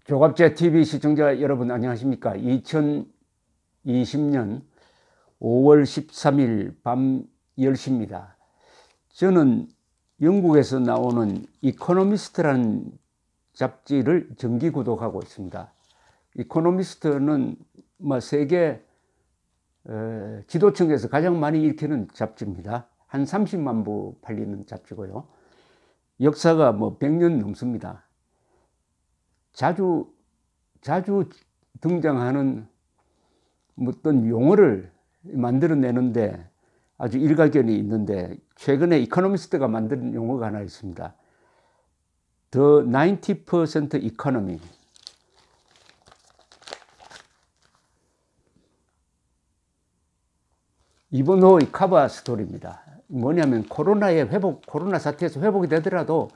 조갑제 TV 시청자 여러분 안녕하십니까? 2020년 5월 13일 밤 10시입니다. 저는 영국에서 나오는 이코노미스트라는 잡지를 정기 구독하고 있습니다. 이코노미스트는 세계 지도청에서 가장 많이 읽히는 잡지입니다. 한 30만 부 팔리는 잡지고요. 역사가 100년 넘습니다. 자주 등장하는 어떤 용어를 만들어내는데 아주 일가견이 있는데, 최근에 이코노미스트가 만든 용어가 하나 있습니다. The 90% economy. 이번호의 카바 스토리입니다. 뭐냐면 코로나 사태에서 회복이 되더라도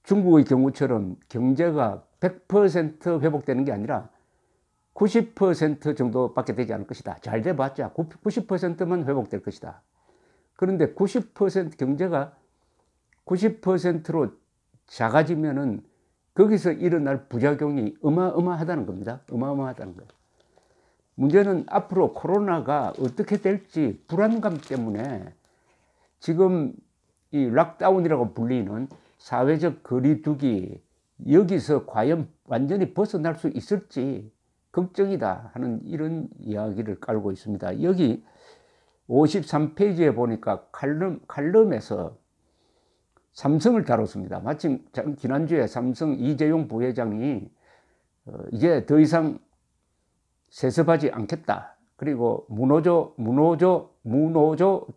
중국의 경우처럼 경제가 100% 회복되는 게 아니라 90% 정도밖에 되지 않을 것이다. 잘 돼봤자 90%만 회복될 것이다. 그런데 90% 경제가 90%로 작아지면은 거기서 일어날 부작용이 어마어마하다는 겁니다. 어마어마하다는 거예요. 문제는 앞으로 코로나가 어떻게 될지 불안감 때문에 지금 이 락다운이라고 불리는 사회적 거리두기, 여기서 과연 완전히 벗어날 수 있을지 걱정이다 하는 이런 이야기를 깔고 있습니다. 여기 53페이지에 보니까 칼럼에서 삼성을 다뤘습니다. 마침 지난주에 삼성 이재용 부회장이 이제 더 이상 세습하지 않겠다. 그리고 무노조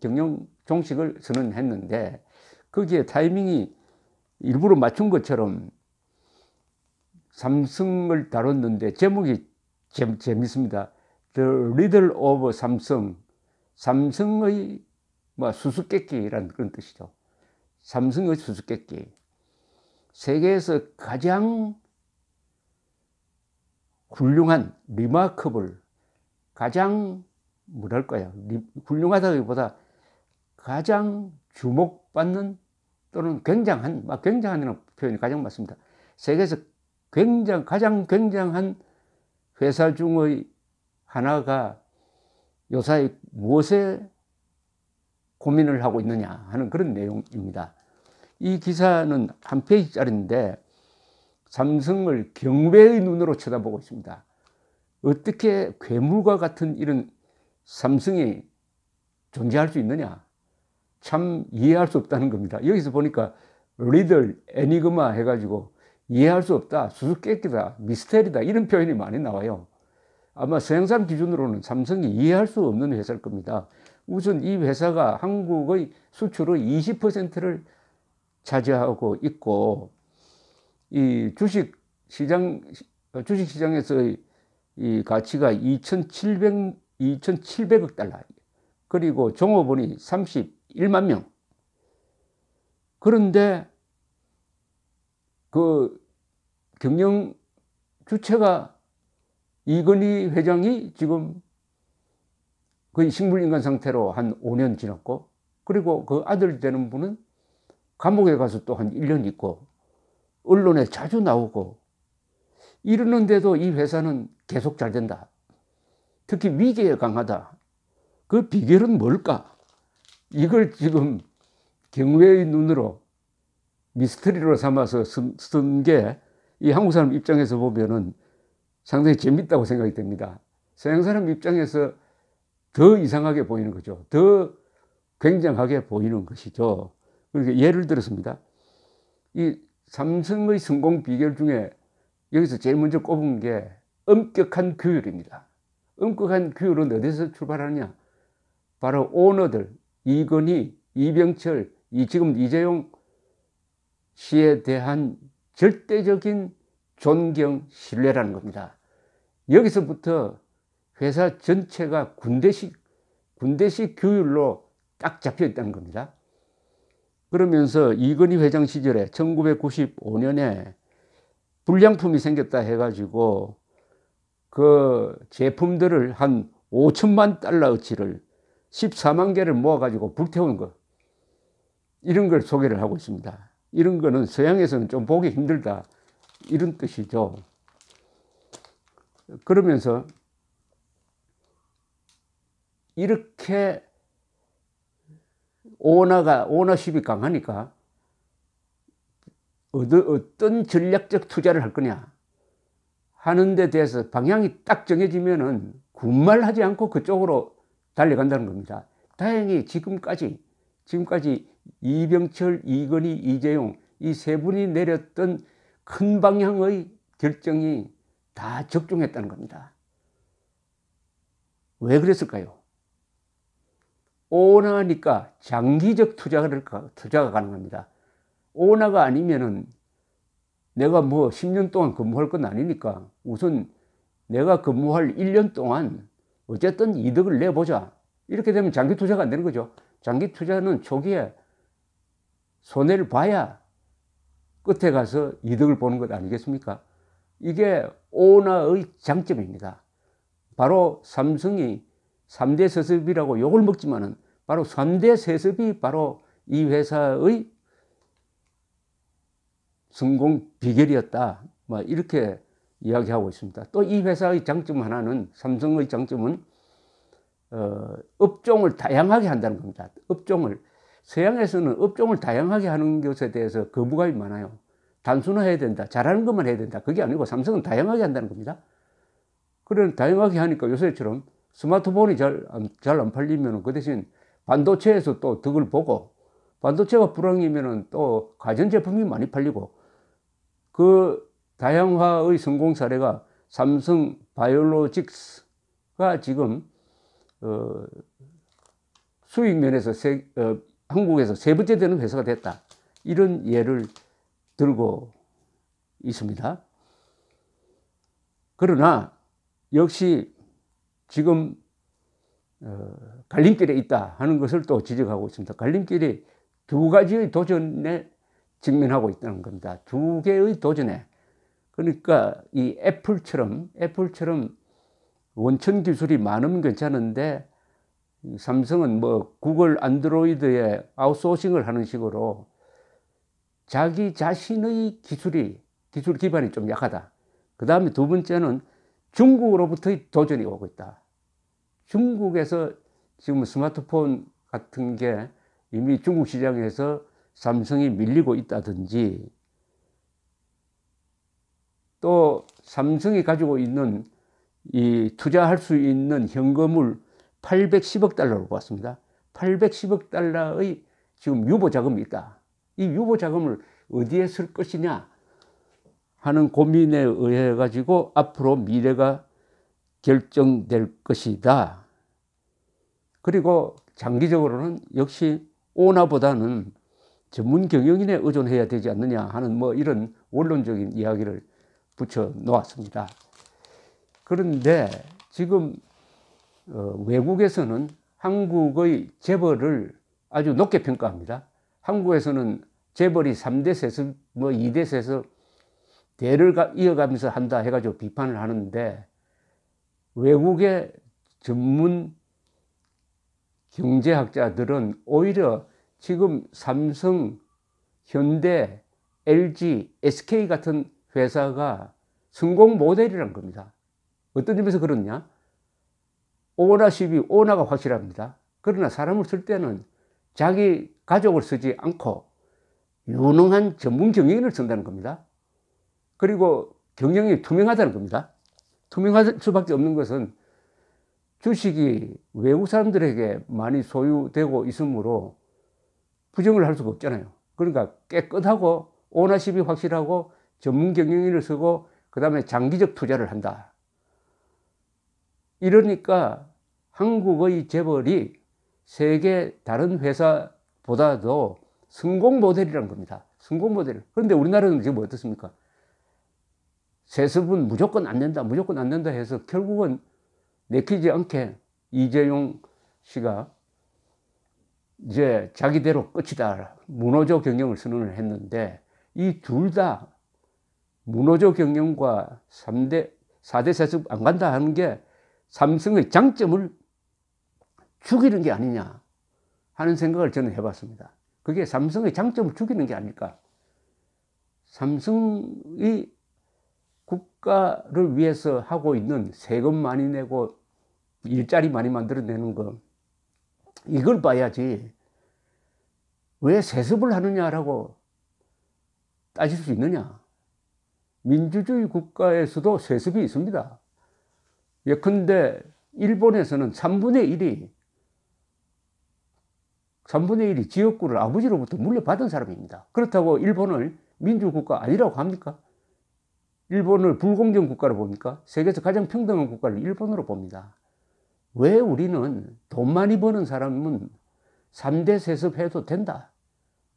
경영 종식을 선언했는데, 거기에 타이밍이 일부러 맞춘 것처럼 삼성을 다뤘는데 제목이 재밌습니다. The Riddle of 삼성. 삼성의 수수께끼라는 그런 뜻이죠. 삼성의 수수께끼. 세계에서 가장 훌륭한, 리마커블, 가장 훌륭하다기보다 가장 주목받는 또는 굉장한 표현이 가장 맞습니다. 세계에서 가장 굉장한 회사 중의 하나가 요사이 무엇에 고민을 하고 있느냐 하는 그런 내용입니다. 이 기사는 한 페이지짜리인데 삼성을 경외의 눈으로 쳐다보고 있습니다. 어떻게 괴물과 같은 이런 삼성이 존재할 수 있느냐, 참 이해할 수 없다는 겁니다. 여기서 보니까 리들, 애니그마 해가지고 이해할 수 없다, 수수께끼다, 미스테리다 이런 표현이 많이 나와요. 아마 서양 사람 기준으로는 삼성이 이해할 수 없는 회사일 겁니다. 우선 이 회사가 한국의 수출의 20%를 차지하고 있고, 이 주식시장에서의 이 가치가 2,700억 달러, 그리고 종업원이 31만 명. 그런데 그 경영 주체가 이건희 회장이 지금 거의 식물인간 상태로 한 5년 지났고, 그리고 그 아들 되는 분은 감옥에 가서 또 한 1년 있고, 언론에 자주 나오고 이러는데도 이 회사는 계속 잘 된다. 특히 위기에 강하다. 그 비결은 뭘까? 이걸 지금 경외의 눈으로 미스터리로 삼아서 쓴 게 이 한국 사람 입장에서 보면은 상당히 재밌다고 생각이 됩니다. 서양 사람 입장에서 더 이상하게 보이는 거죠. 더 굉장하게 보이는 것이죠. 그러니까 예를 들었습니다. 이 삼성의 성공 비결 중에 여기서 제일 먼저 꼽은 게 엄격한 규율입니다. 엄격한 규율은 어디서 출발하느냐? 바로 오너들, 이건희, 이병철, 지금 이재용 씨에 대한 절대적인 존경, 신뢰라는 겁니다. 여기서부터 회사 전체가 군대식 규율로 딱 잡혀 있다는 겁니다. 그러면서 이건희 회장 시절에 1995년에 불량품이 생겼다 해가지고 그 제품들을 한 5천만 달러어치를 14만 개를 모아가지고 불태운 것, 이런 걸 소개를 하고 있습니다. 이런 거는 서양에서는 좀 보기 힘들다, 이런 뜻이죠. 그러면서 이렇게 오너십이 강하니까 어떤 전략적 투자를 할 거냐 하는 데 대해서 방향이 딱 정해지면은 군말하지 않고 그쪽으로 달려간다는 겁니다. 다행히 지금까지 이병철, 이건희, 이재용 이 세 분이 내렸던 큰 방향의 결정이 다 적중했다는 겁니다. 왜 그랬을까요? 오너니까 장기적 투자가 가능합니다. 오너가 아니면은 내가 뭐 10년 동안 근무할 건 아니니까 우선 내가 근무할 1년 동안 어쨌든 이득을 내보자. 이렇게 되면 장기 투자가 안 되는 거죠. 장기 투자는 초기에 손해를 봐야 끝에 가서 이득을 보는 것 아니겠습니까? 이게 오너의 장점입니다. 바로 삼성이 3대 세습이라고 욕을 먹지만은 바로 3대 세습이 바로 이 회사의 성공 비결이었다. 뭐 이렇게 이야기하고 있습니다. 또 이 회사의 장점 하나는, 삼성의 장점은 업종을 다양하게 한다는 겁니다. 서양에서는 업종을 다양하게 하는 것에 대해서 거부감이 많아요. 단순화해야 된다. 잘하는 것만 해야 된다. 그게 아니고 삼성은 다양하게 한다는 겁니다. 그런 다양하게 하니까 요새처럼 스마트폰이 잘 안 팔리면 그 대신 반도체에서 또 덕을 보고, 반도체가 불황이면 또 가전제품이 많이 팔리고, 그 다양화의 성공 사례가 삼성 바이오로직스가 지금 수익 면에서 한국에서 세 번째 되는 회사가 됐다. 이런 예를 들고 있습니다. 그러나 역시 지금 갈림길에 있다 하는 것을 또 지적하고 있습니다. 갈림길이 두 가지의 도전에 직면하고 있다는 겁니다. 두 개의 도전에. 그러니까 이 애플처럼 원천 기술이 많으면 괜찮은데 삼성은 뭐 구글 안드로이드에 아웃소싱을 하는 식으로 자기 자신의 기술 기반이 좀 약하다. 그 다음에 두 번째는 중국으로부터의 도전이 오고 있다. 중국에서 지금 스마트폰 같은 게 이미 중국 시장에서 삼성이 밀리고 있다든지, 또 삼성이 가지고 있는 이 투자할 수 있는 현금을 810억 달러로 봤습니다. 810억 달러의 지금 유보 자금이 있다. 이 유보 자금을 어디에 쓸 것이냐 하는 고민에 의해 가지고 앞으로 미래가 결정될 것이다. 그리고 장기적으로는 역시 오너보다는 전문 경영인에 의존해야 되지 않느냐 하는 뭐 이런 원론적인 이야기를 붙여 놓았습니다. 그런데 지금 외국에서는 한국의 재벌을 아주 높게 평가합니다. 한국에서는 재벌이 3대 세습, 뭐 2대 세습 대를 이어가면서 한다 해가지고 비판을 하는데, 외국의 전문 경제학자들은 오히려 지금 삼성, 현대, LG, SK 같은 회사가 성공 모델이라는 겁니다. 어떤 점에서 그렇냐? 오너가 확실합니다. 그러나 사람을 쓸 때는 자기 가족을 쓰지 않고 유능한 전문 경영인을 쓴다는 겁니다. 그리고 경영이 투명하다는 겁니다. 투명할 수밖에 없는 것은 주식이 외국 사람들에게 많이 소유되고 있으므로 부정을 할 수가 없잖아요. 그러니까 깨끗하고 오너십이 확실하고 전문 경영인을 쓰고 그 다음에 장기적 투자를 한다. 이러니까 한국의 재벌이 세계 다른 회사보다도 성공 모델이라는 겁니다. 성공 모델. 그런데 우리나라는 지금 어떻습니까? 세습은 무조건 안 된다 해서 결국은 내키지 않게 이재용 씨가 이제 자기대로 끝이다. 문호조 경영을 선언을 했는데, 이 둘 다 문호조 경영과 4대 세습 안 간다 하는 게 삼성의 장점을 죽이는 게 아니냐 하는 생각을 저는 해봤습니다. 그게 삼성의 장점을 죽이는 게 아닐까. 삼성이 국가를 위해서 하고 있는 세금 많이 내고 일자리 많이 만들어내는 거, 이걸 봐야지 왜 세습을 하느냐라고 따질 수 있느냐. 민주주의 국가에서도 세습이 있습니다. 예컨대 일본에서는 3분의 1이 지역구를 아버지로부터 물려받은 사람입니다. 그렇다고 일본을 민주국가 아니라고 합니까? 일본을 불공정 국가로 봅니까? 세계에서 가장 평등한 국가를 일본으로 봅니다. 왜 우리는 돈 많이 버는 사람은 3대 세습해도 된다,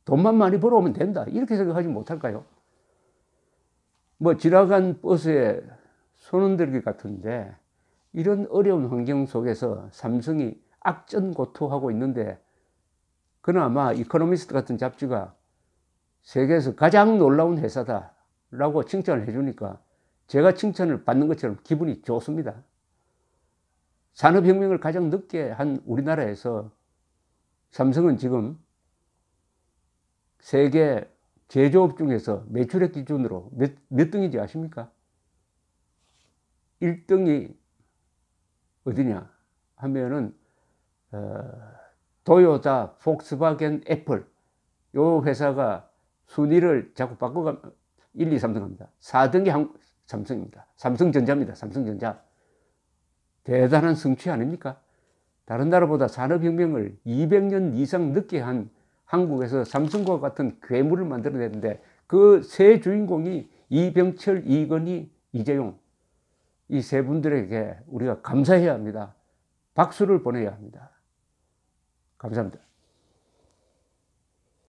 돈만 많이 벌어오면 된다, 이렇게 생각하지 못할까요? 뭐 지나간 버스에 손 흔들기 같은데, 이런 어려운 환경 속에서 삼성이 악전고투하고 있는데, 그나마 이코노미스트 같은 잡지가 세계에서 가장 놀라운 회사다 라고 칭찬을 해주니까 제가 칭찬을 받는 것처럼 기분이 좋습니다. 산업혁명을 가장 늦게 한 우리나라에서 삼성은 지금 세계 제조업 중에서 매출액 기준으로 몇 등인지 아십니까? 1등이 어디냐 하면은 도요타, 폭스바겐, 애플, 요 회사가 순위를 자꾸 바꿔가면 1, 2, 3등 합니다. 4등이 삼성입니다. 삼성전자입니다. 삼성전자. 대단한 성취 아닙니까? 다른 나라보다 산업혁명을 200년 이상 늦게 한 한국에서 삼성과 같은 괴물을 만들어냈는데, 그 세 주인공이 이병철, 이건희, 이재용, 이 세 분들에게 우리가 감사해야 합니다. 박수를 보내야 합니다. 감사합니다.